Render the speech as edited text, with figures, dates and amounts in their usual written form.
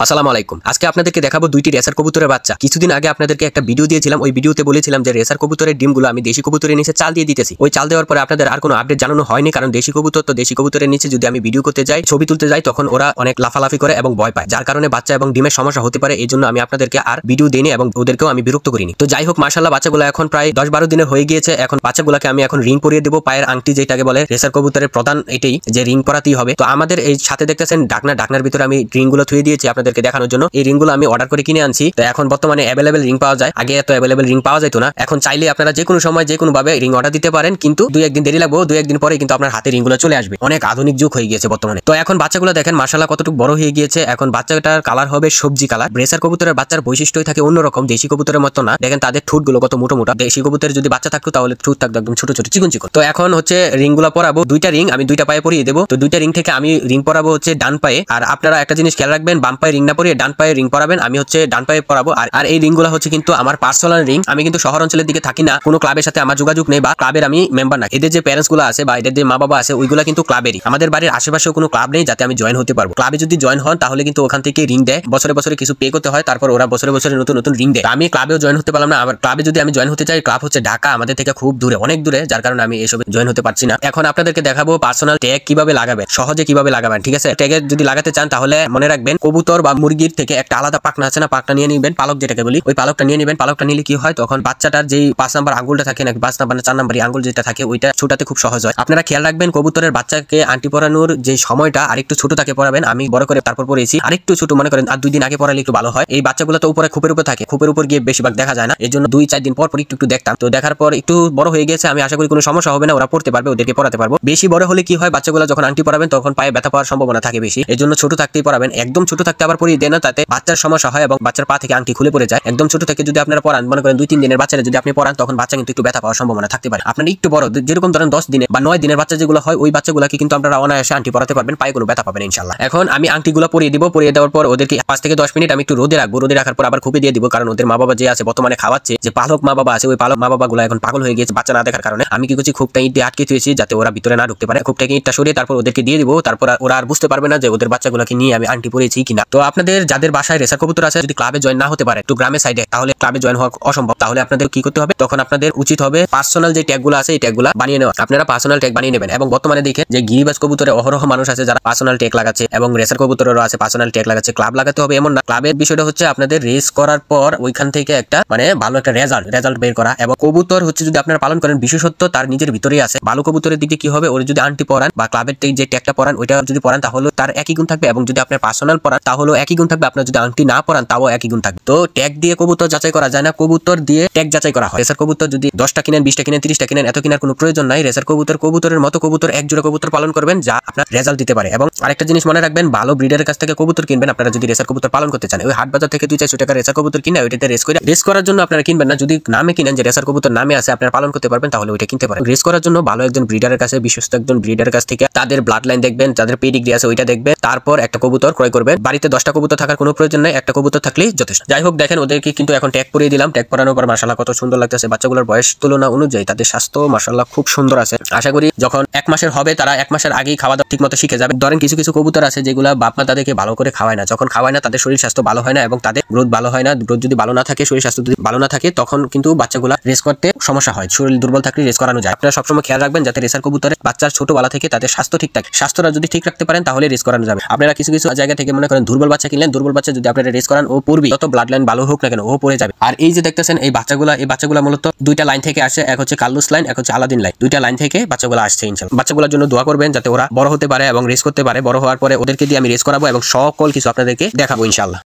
আসসালামু আলাইকুম। আজকে আপনাদেরকে দেখাবো দুইটি রেসার কবুতরের বাচ্চা। কিছুদিন আগে আপনাদেরকে একটা ভিডিও দিয়েছিলাম। ওই ভিডিওতে বলেছিলাম যে রেসার কবুতরের ডিমগুলো আমি দেশি কবুতরের নিচে চাল দিয়ে দিতেছি। ওই চাল দেওয়ার পরে আপনাদের আর কোনো আপডেট জানানো হয়নি, কারণ দেশি কবুতর তো দেশি কবুতরের নিচে যদি আমি ভিডিও করতে যাই, ছবি তুলতে যাই, তখন ওরা অনেক লাফালাফি করে এবং ভয় পায়, যার কারণে বাচ্চা এবং ডিমের সমস্যা হতে পারে। এই জন্য আমি আপনাদেরকে আর ভিডিও দিইনি এবং ওদেরকেও আমি বিরক্ত করিনি। তো যাই হোক, মাশাআল্লাহ বাচ্চাগুলো এখন প্রায় 10-12 দিনের হয়ে গিয়েছে। এখন বাচ্চাগুলোকে আমি এখন রিং পরিয়ে দেবো, পায়ের আংটি যেটাকে বলে রেসার কবুতরের প্রধান এটাই, যে রিং পরাতেই হবে। তো আমাদের এই সাথে দেখতেছেন ডাকনার ভিতরে আমি রিংগুলো থুয়ে দিয়েছি আপনাদেরকে দেখানোর জন্য। এই রিংগুলো আমি অর্ডার করে কিনে আনছি। তো এখন বর্তমানে অ্যাভেলেবেল রিং পাওয়া যায়, আগে এত অ্যাভেলেবেল রিং পাওয়া যেত না। এখন চাইলে আপনারা যে কোনো সময় যে কোনো ভাবে রিং অর্ডার দিতে পারেন, কিন্তু 2-1 দিন দেরি লাগবে। 2-1 দিন পরে কিন্তু আপনার হাতে রিংগুলো চলে আসবে। অনেক আধুনিক যুগ হয়ে গিয়েছে বর্তমানে। তো এখন বাচ্চাগুলো দেখেন মাশাআল্লাহ কতটুকু বড় হয়ে গিয়েছে। এখন বাচ্চাটার কালার হবে সবজি কালার। রেসার কবুতরের বাচ্চার বৈশিষ্ট্যই থাকে অন্যরকম, দেশি কবুতরের মতো না। দেখেন তাদের ঠোঁটগুলো কত মোটা মোটা। দেশি কবুতরের যদি বাচ্চা থাকতো তাহলে ঠোঁট থাকতো একদম ছোট ছোট চিকন চিকন। তো এখন হচ্ছে রিংগুলো পরাবো। দুইটা রিং আমি দুইটা পায়ে পরিয়ে দেবো। তো দুইটা রিং থেকে আমি রিং পরাবো হচ্ছে ডান পায়ে। আর আপনারা একটা জিনিস খেয়াল রাখবেন, বাম পায়ে রিং না পরিয়ে ডান পায়ে রিং পরাবেন। আমি হচ্ছে ডান পায়ে পরাবো। আর এই রিংগুলো হচ্ছে কিন্তু আমার পার্সোনাল রিং। আমি কিন্তু শহর অঞ্চলের দিকে থাকি না, কোনো ক্লাবের সাথে আমার যোগাযোগ নেই বা ক্লাবের আমি মেম্বার না। এদের যে প্যারেন্টস গুলো আছে বা এদের যে মা বাবা আছে, ওইগুলো কিন্তু ক্লাবেরই। আমাদের বাড়ির আশেপাশেও কোনো ক্লাব নেই যাতে আমি জয়েন হতে পারবো। ক্লাবে যদি জয়েন হন তাহলে কিন্তু ওখান থেকে রিং দেয়, বছরে বছরে কিছু পে করতে হয়, তারপর ওরা বছরে বছরে নতুন নতুন রিং দেয়। আমি ক্লাবেও জয়েন হতে পারলাম না। আবার ক্লাবে যদি আমি জয়েন হতে চাই, ক্লাব হচ্ছে ঢাকা, আমাদের থেকে খুব দূরে, অনেক দূরে, যার কারণে আমি এসবে জয়েন হতে পারছি না। এখন আপনাদেরকে দেখাবো পার্সোনাল ট্যাগ কিভাবে লাগাবেন, সহজে কিভাবে লাগাবেন। ঠিক আছে, ট্যাগে যদি লাগাতে চান তাহলে মনে রাখবেন কবুতর বা মুরগির থেকে একটা আলাদা পাখনা আছে না, পাখনা নিয়ে নিবেন, পালক যেটাকে বলি, ওই পালকটা নিয়ে নিবেন। পালকটা নিলে কি হয়, তখন বাচ্চাটার যেই 5 নাম্বার আঙ্গুলটা থাকে নাকি 5 নাম্বার না 4 নাম্বার আঙ্গুল যেটা থাকে, ওইটা ছোটাতে খুব সহজ হয়। আপনারা খেয়াল রাখবেন কবুতরের বাচ্চাকে আন্টি পরানোর যে সময়টা আরেকটু ছোট থাকে পরাবেন। আমি বড় করে তারপর পরেছি, আরেকটু ছোট মনে করেন আর 2 দিন আগে পরালে একটু ভালো হয়। এই বাচ্চাগুলো তো উপরে খোপের উপর থাকে, খোপের উপর গিয়ে বেশিরভাগ দেখা যায় না, এই জন্য 2-4 দিন পর একটু দেখতাম। তো দেখার পর একটু বড় হয়ে গেছে, আমি আশা করি কোনো সমস্যা হবে না, ওরা পড়তে পারবে, ওদেরকে পড়াতে পারবো। বেশি বড় হলে কি হয়, বাচ্চাগুলো যখন আন্টি পরাবেন তখন পায়ে ব্যথা পাওয়ার সম্ভাবনা থাকে বেশি। এই জন্য ছোট থাকতেই পরাবেন। একদম ছোট থাকতে আবার পরিয়ে দেন না, তাতে বাচ্চার সমস্যা হয় এবং বাচ্চার পা থেকে আংটি খুলে পড়ে যায়। একদম ছোট থেকে যদি আপনারা পরান, মনে করেন 2-3 দিনের বাচ্চারা যদি আপনি পরান, তখন বাচ্চা কিন্তু একটু ব্যথা পাওয়ার সম্ভাবনা থাকতে পারে। আপনার একটু বড়, যেরকম ধরেন 10 দিনে বা 9 দিনের বাচ্চা যেগুলো হয়, ওই বাচ্চাগুলোকে কিন্তু আপনারা অনায়াসে আংটি পরাতে পারবেন, পায়ে কোনো ব্যথা পাবেন ইনশাআল্লাহ। এখন আমি আংটিগুলো পরিয়ে দিব। পরিয়ে দেওয়ার পর ওদেরকে 5 থেকে 10 মিনিট আমি একটু রোদে রাখবো। রোদে রাখার পর আবার খুপে দিয়ে দিব, কারণ ওদের মা বাবা যে আছে বর্তমানে খাওয়াচ্ছে, যে পালক মা বাবা আছে, ওই পালক মা বাবা গুলো এখন পাগল হয়ে গেছে বাচ্চা না দেখার কারণে। আমি কি করছি, খুবটা ইট দিয়ে আটকে দিয়েছি যাতে ওরা ভিতরে না ঢুকতে পারে। খুবটাকে ইটটা সরিয়ে তারপর ওদেরকে দিয়ে দিব। তারপর ওরা আর বুঝতে পারবে না যে ওদের বাচ্চাগুলোকে নিয়ে আমি আংটি পরিয়েছি কিনা। তো আপনাদের যাদের বাসায় রেসার কবুতর আছে, যদি ক্লাবে জয়েন না হতে পারে, একটু গ্রামের সাইডে, তাহলে ক্লাবে জয়েন হওয়া অসম্ভব। তাহলে আপনাদের কি করতে হবে, তখন আপনাদের উচিত হবে পার্সোনাল যে ট্যাগগুলো আছে এই ট্যাগগুলো বানিয়ে নেওয়া। আপনারা পার্সোনাল ট্যাগ বানিয়ে নেবেন। এবং বর্তমানে দেখে যে গিরিবাজ কবুতরে অহরহ মানুষ আছে যারা পার্সোনাল ট্যাগ লাগাচ্ছে, এবং রেসার কবুতরেরও আছে পার্সোনাল ট্যাগ লাগাচ্ছে। ক্লাব লাগাতে হবে এমন না। ক্লাবের বিষয়টা হচ্ছে আপনাদের রেস করার পর ওইখান থেকে একটা মানে ভালো একটা রেজাল্ট বের করা। এবং কবুতর হচ্ছে যদি আপনারা পালন করেন, বিশেষত্ব তার নিজের ভিতরেই আছে। ভালো কবুতরের দিকে কি হবে, ওর যদি আন্টি পরান বা ক্লাবের যে ট্যাগটা পরান, ওইটা যদি পরান তাহলে তার একই গুণ থাকবে। এবং যদি আপনার পার্সোনাল পরান তাহলেও একই গুণ থাকবে। আপনার যদি আন্টি না পরান তাও একই গুণ থাকবে। তো ট্যাগ দিয়ে কবুতর যাচাই করা যায় না, কবুতর দিয়ে ট্যাগ যাচাই করা হয়। রেসার কবুতর যদি 10টা কিনেন, 20টা কিনেন, 30টা কিনেন, এত কেনার কোনো প্রয়োজন নাই। রেসার কবুতরের মতো কবুতর এক জোড়া কবুতর পালন করবেন যা আপনার রেজাল্ট দিতে পারে। এবং আরেকটা জিনিস মনে রাখবেন, ভালো ব্রিডারের কাছ থেকে কবুতর কিনবেন আপনারা যদি রেসার কবুতর পালন করতে চান। ওই হাট বাজার থেকে 200-400 টাকা রেসার কবুতর কিনে ওইটাতে রেস করার জন্য আপনারা কিনবেন না। যদি নামে কিনেন যে রেসার কবুতর নামে আছে, আপনারা পালন করতে পারবেন, তাহলে ওইটা কিনতে পারেন। রেস করার জন্য ভালো একজন ব্রিডারের কাছে, বিশ্বস্ত একজন ব্রিডারের কাছ থেকে তাদের ব্লাড লাইন দেখবেন, তাদের পেডিগ্রি আছে ওইটা দেখবেন, তারপর একটা কবুতর ক্রয় করবেন। বাড়িতে 10টা কবুতর থাকার কোনো প্রয়োজন নাই, একটা কবুতর থাকলেই যথেষ্ট। যাই হোক, দেখেন ওদেরকে কিন্তু এখন ট্যাগ পরিয়ে দিলাম। ট্যাগ পরানোর পর মাশাআল্লাহ কত সুন্দর লাগতেছে। বাচ্চাগুলোর বয়স তুলনা অনুযায়ী তাদের স্বাস্থ্য মাশাআল্লাহ খুব সুন্দর আছে। আশা করি যখন 1 মাসের হবে, তারা 1 মাসের আগেই খাওয়া দাওয়া ঠিকমতো শিখে যাবে। ধরেন কিছু কিছু কবুতর আছে যেগুলো বাপ মা তাদেরকে ভালো করে খাওয়ায় না। যখন খাওয়ায় না, তাদের শরীর স্বাস্থ্য ভালো হয় না এবং তাদের গ্রোথ ভালো হয় না। গ্রোথ যদি ভালো না থাকে, শরীর স্বাস্থ্য যদি ভালো না থাকে, তখন কিন্তু বাচ্চাগুলা রেস করতে সমস্যা হয়। শরীর দুর্বল থাকলে রেস করানো যায়। আপনারা সবসময় খেয়াল রাখবেন যাতে রেসার কবুতরের বাচ্চার ছোটবেলা থেকে তাদের স্বাস্থ্য ঠিক থাকে। স্বাস্থ্যটা যদি ঠিক রাখতে পারেন তাহলে রেস করানো যাবে। আপনারা কিছু কিছু জায়গা থেকে মনে করেন দুর্বল বাচ্চা কিনলেন, দুর্বল বাচ্চা যদি আপনারা রেস করান, ও পড়বে, তত ব্লাড লাইন ভালো হোক না কেন ও পড়ে যাবে। আর এই যে দেখতেছেন এই বাচ্চাগুলা মূলত 2টা লাইন থেকে আসে, এক হচ্ছে কার্লোস লাইন, এক হচ্ছে আলাদিন লাইন। 2টা লাইন থেকে বাচ্চাগুলো আসছে ইনশাআল্লাহ। বাচ্চাগুলোর জন্য দোয়া করবেন যাতে ওরা বড় হতে পারে এবং রেস করতে পারে। বড় হওয়ার পরে ওদেরকে দিয়ে আমি রেস করাবো এবং সকল কিছু আপনাদেরকে দেখাবো ইনশাআল্লাহ।